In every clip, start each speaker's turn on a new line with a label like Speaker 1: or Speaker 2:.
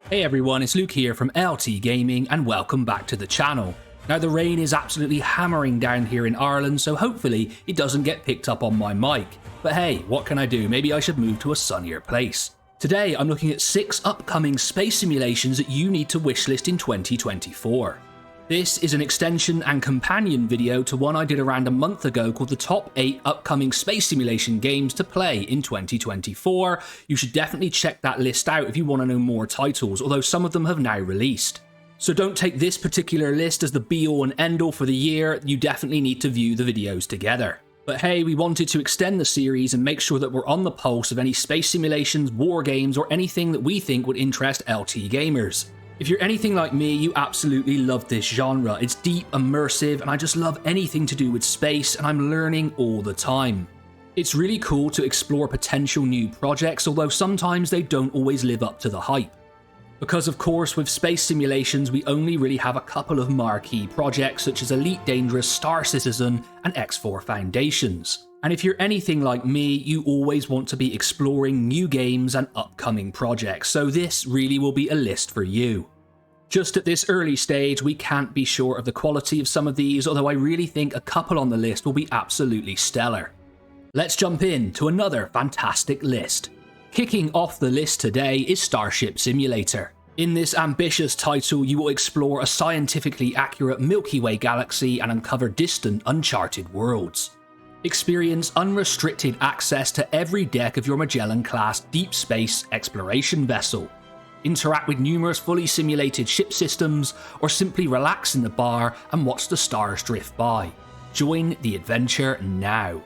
Speaker 1: Hey everyone, it's Luke here from LT Gaming and welcome back to the channel. Now the rain is absolutely hammering down here in Ireland, so hopefully it doesn't get picked up on my mic. But hey, what can I do? Maybe I should move to a sunnier place. Today I'm looking at 6 upcoming space simulations that you need to wishlist in 2024. This is an extension and companion video to one I did around a month ago called the top 8 upcoming space simulation games to play in 2024. You should definitely check that list out if you want to know more titles, although some of them have now released. So don't take this particular list as the be-all and end-all for the year, you definitely need to view the videos together. But hey, we wanted to extend the series and make sure that we're on the pulse of any space simulations, war games, or anything that we think would interest LT gamers. If you're anything like me, you absolutely love this genre. It's deep, immersive, and I just love anything to do with space, and I'm learning all the time. It's really cool to explore potential new projects, although sometimes they don't always live up to the hype. Because of course, with space simulations, we only really have a couple of marquee projects such as Elite Dangerous, Star Citizen, and X4 Foundations. And if you're anything like me, you always want to be exploring new games and upcoming projects, so this really will be a list for you. Just at this early stage, we can't be sure of the quality of some of these, although I really think a couple on the list will be absolutely stellar. Let's jump in to another fantastic list. Kicking off the list today is Starship Simulator. In this ambitious title, you will explore a scientifically accurate Milky Way galaxy and uncover distant, uncharted worlds. Experience unrestricted access to every deck of your Magellan-class deep space exploration vessel. Interact with numerous fully simulated ship systems, or simply relax in the bar and watch the stars drift by. Join the adventure now.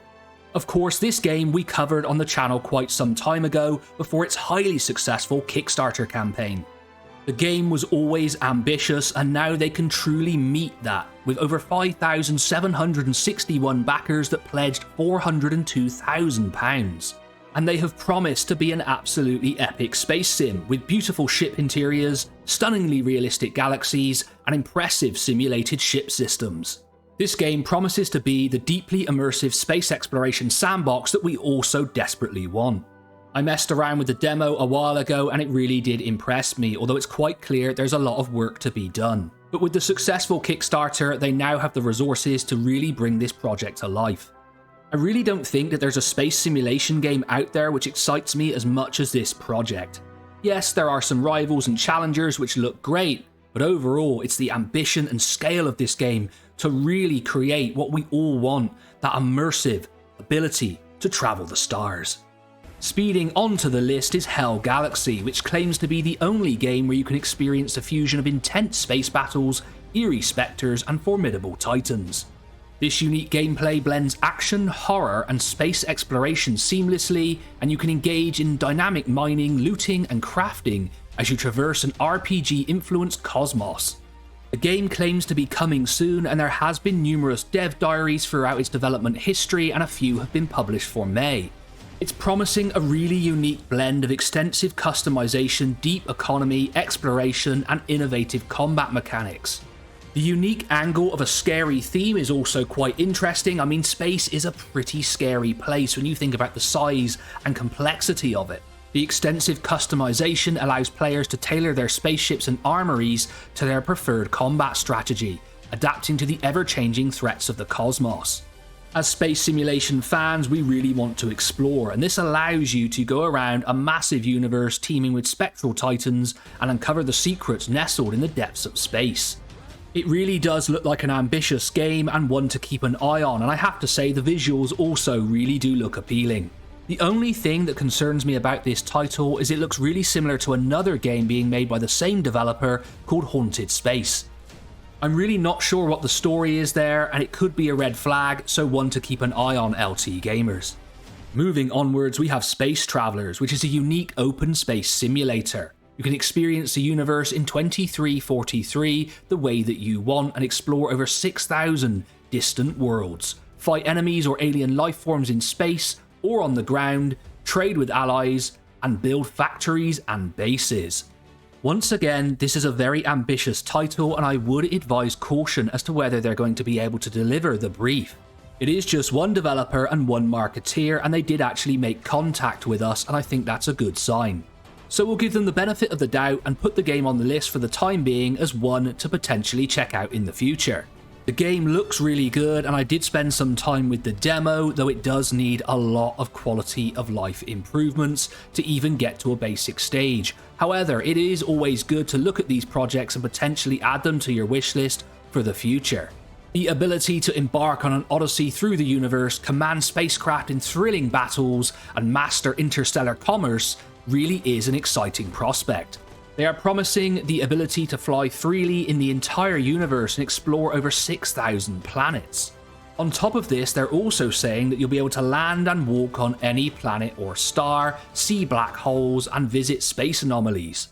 Speaker 1: Of course, this game we covered on the channel quite some time ago before its highly successful Kickstarter campaign. The game was always ambitious, and now they can truly meet that, with over 5,761 backers that pledged £402,000. And they have promised to be an absolutely epic space sim, with beautiful ship interiors, stunningly realistic galaxies, and impressive simulated ship systems. This game promises to be the deeply immersive space exploration sandbox that we all so desperately want. I messed around with the demo a while ago and it really did impress me, although it's quite clear there's a lot of work to be done. But with the successful Kickstarter, they now have the resources to really bring this project to life. I really don't think that there's a space simulation game out there which excites me as much as this project. Yes, there are some rivals and challengers which look great, but overall it's the ambition and scale of this game to really create what we all want, that immersive ability to travel the stars. Speeding onto the list is Hell Galaxy, which claims to be the only game where you can experience a fusion of intense space battles, eerie spectres, and formidable titans. This unique gameplay blends action, horror, and space exploration seamlessly, and you can engage in dynamic mining, looting, and crafting as you traverse an RPG-influenced cosmos. The game claims to be coming soon, and there has been numerous dev diaries throughout its development history, and a few have been published for May. It's promising a really unique blend of extensive customization, deep economy, exploration, and innovative combat mechanics. The unique angle of a scary theme is also quite interesting. I mean, space is a pretty scary place when you think about the size and complexity of it. The extensive customization allows players to tailor their spaceships and armories to their preferred combat strategy, adapting to the ever-changing threats of the cosmos. As space simulation fans, we really want to explore, and this allows you to go around a massive universe teeming with spectral titans and uncover the secrets nestled in the depths of space. It really does look like an ambitious game and one to keep an eye on, and I have to say the visuals also really do look appealing. The only thing that concerns me about this title is it looks really similar to another game being made by the same developer called Haunted Space. I'm really not sure what the story is there, and it could be a red flag, so one to keep an eye on LT gamers. Moving onwards, we have Space Travelers, which is a unique open space simulator. You can experience the universe in 2343 the way that you want and explore over 6,000 distant worlds, fight enemies or alien life forms in space or on the ground, trade with allies, and build factories and bases. Once again, this is a very ambitious title, and I would advise caution as to whether they're going to be able to deliver the brief. It is just one developer and one marketeer, and they did actually make contact with us, and I think that's a good sign. so we'll give them the benefit of the doubt and put the game on the list for the time being as one to potentially check out in the future. The game looks really good, and I did spend some time with the demo, though it does need a lot of quality of life improvements to even get to a basic stage. However, it is always good to look at these projects and potentially add them to your wishlist for the future. The ability to embark on an odyssey through the universe, command spacecraft in thrilling battles, and master interstellar commerce really is an exciting prospect. They are promising the ability to fly freely in the entire universe and explore over 6,000 planets. On top of this, they're also saying that you'll be able to land and walk on any planet or star, see black holes, and visit space anomalies.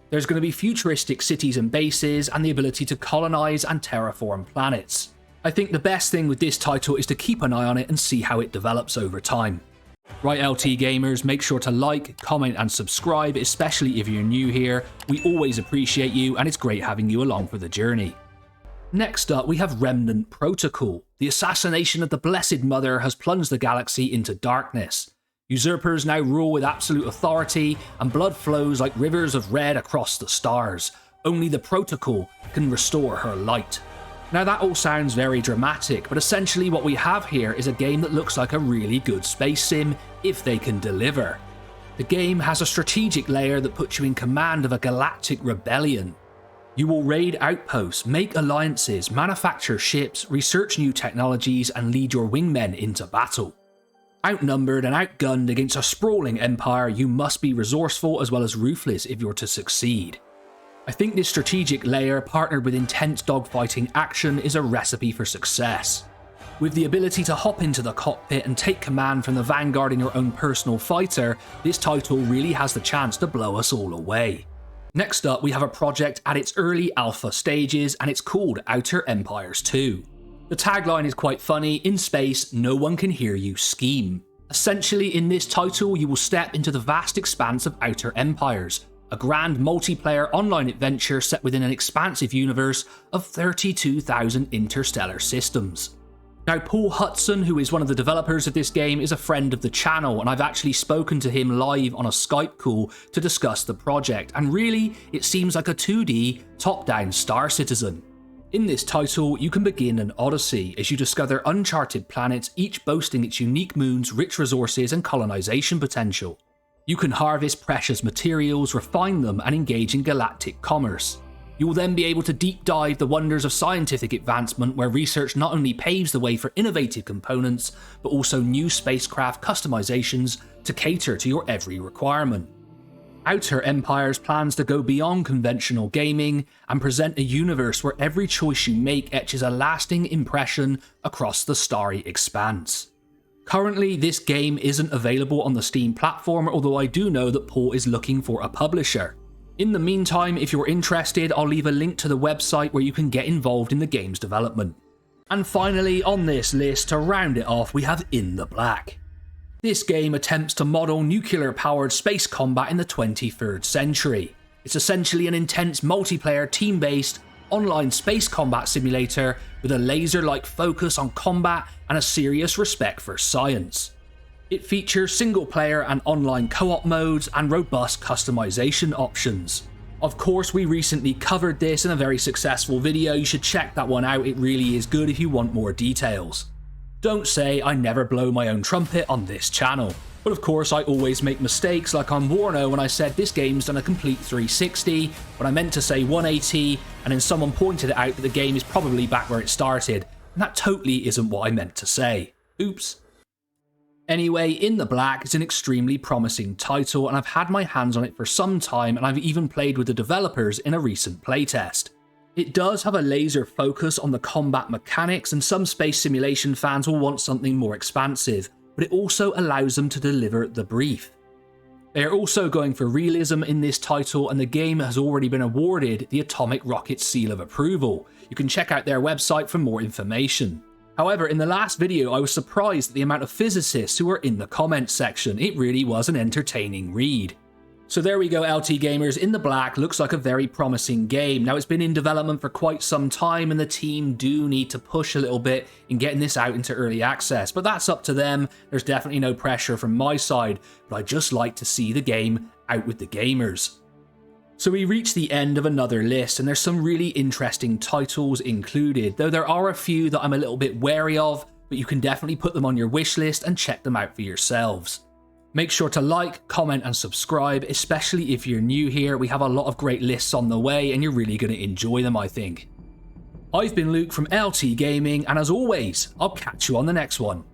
Speaker 1: There's going to be futuristic cities and bases, and the ability to colonize and terraform planets. I think the best thing with this title is to keep an eye on it and see how it develops over time. Right, LT gamers, make sure to like, comment and subscribe, especially if you're new here. We always appreciate you, and it's great having you along for the journey. Next up, we have Remnant Protocol. The assassination of the Blessed Mother has plunged the galaxy into darkness. Usurpers now rule with absolute authority, and blood flows like rivers of red across the stars. Only the Protocol can restore her light. Now that all sounds very dramatic, but essentially what we have here is a game that looks like a really good space sim, if they can deliver. The game has a strategic layer that puts you in command of a galactic rebellion. You will raid outposts, make alliances, manufacture ships, research new technologies, and lead your wingmen into battle. Outnumbered and outgunned against a sprawling empire, you must be resourceful as well as ruthless if you're to succeed. I think this strategic layer, partnered with intense dogfighting action, is a recipe for success. With the ability to hop into the cockpit and take command from the vanguard in your own personal fighter, this title really has the chance to blow us all away. Next up, we have a project at its early alpha stages, and it's called Outer Empires 2. The tagline is quite funny: in space, no one can hear you scheme. Essentially, in this title, you will step into the vast expanse of Outer Empires, a grand multiplayer online adventure set within an expansive universe of 32,000 interstellar systems. Now, Paul Hudson, who is one of the developers of this game, is a friend of the channel, and I've actually spoken to him live on a Skype call to discuss the project, and really, it seems like a 2D, top-down Star Citizen. In this title, you can begin an odyssey as you discover uncharted planets, each boasting its unique moons, rich resources, and colonization potential. You can harvest precious materials, refine them, and engage in galactic commerce. You will then be able to deep dive the wonders of scientific advancement, where research not only paves the way for innovative components, but also new spacecraft customizations to cater to your every requirement. Outer Empires plans to go beyond conventional gaming and present a universe where every choice you make etches a lasting impression across the starry expanse. Currently, this game isn't available on the Steam platform, although I do know that Paul is looking for a publisher. In the meantime, if you're interested, I'll leave a link to the website where you can get involved in the game's development. And finally, on this list, to round it off, we have In the Black. This game attempts to model nuclear-powered space combat in the 23rd century. It's essentially an intense multiplayer team-based online space combat simulator with a laser-like focus on combat and a serious respect for science. It features single-player and online co-op modes and robust customization options. Of course, we recently covered this in a very successful video. You should check that one out, it really is good if you want more details. Don't say I never blow my own trumpet on this channel. But of course, I always make mistakes, like on Warno when I said this game's done a complete 360, but I meant to say 180, and then someone pointed it out that the game is probably back where it started, and that totally isn't what I meant to say. Oops. Anyway, In the Black is an extremely promising title, and I've had my hands on it for some time, and I've even played with the developers in a recent playtest. It does have a laser focus on the combat mechanics, and some space simulation fans will want something more expansive, but it also allows them to deliver the brief. They are also going for realism in this title, and the game has already been awarded the Atomic Rocket Seal of Approval. You can check out their website for more information. However, in the last video, I was surprised at the amount of physicists who were in the comments section. It really was an entertaining read. So there we go, LT gamers. In the Black looks like a very promising game. Now, it's been in development for quite some time, and the team do need to push a little bit in getting this out into early access, but that's up to them. There's definitely no pressure from my side, but I just like to see the game out with the gamers. So we reach the end of another list, and there's some really interesting titles included, though there are a few that I'm a little bit wary of, but you can definitely put them on your wish list and check them out for yourselves. Make sure to like, comment and subscribe, especially if you're new here. We have a lot of great lists on the way and you're really going to enjoy them, I think. I've been Luke from LT Gaming, and as always, I'll catch you on the next one.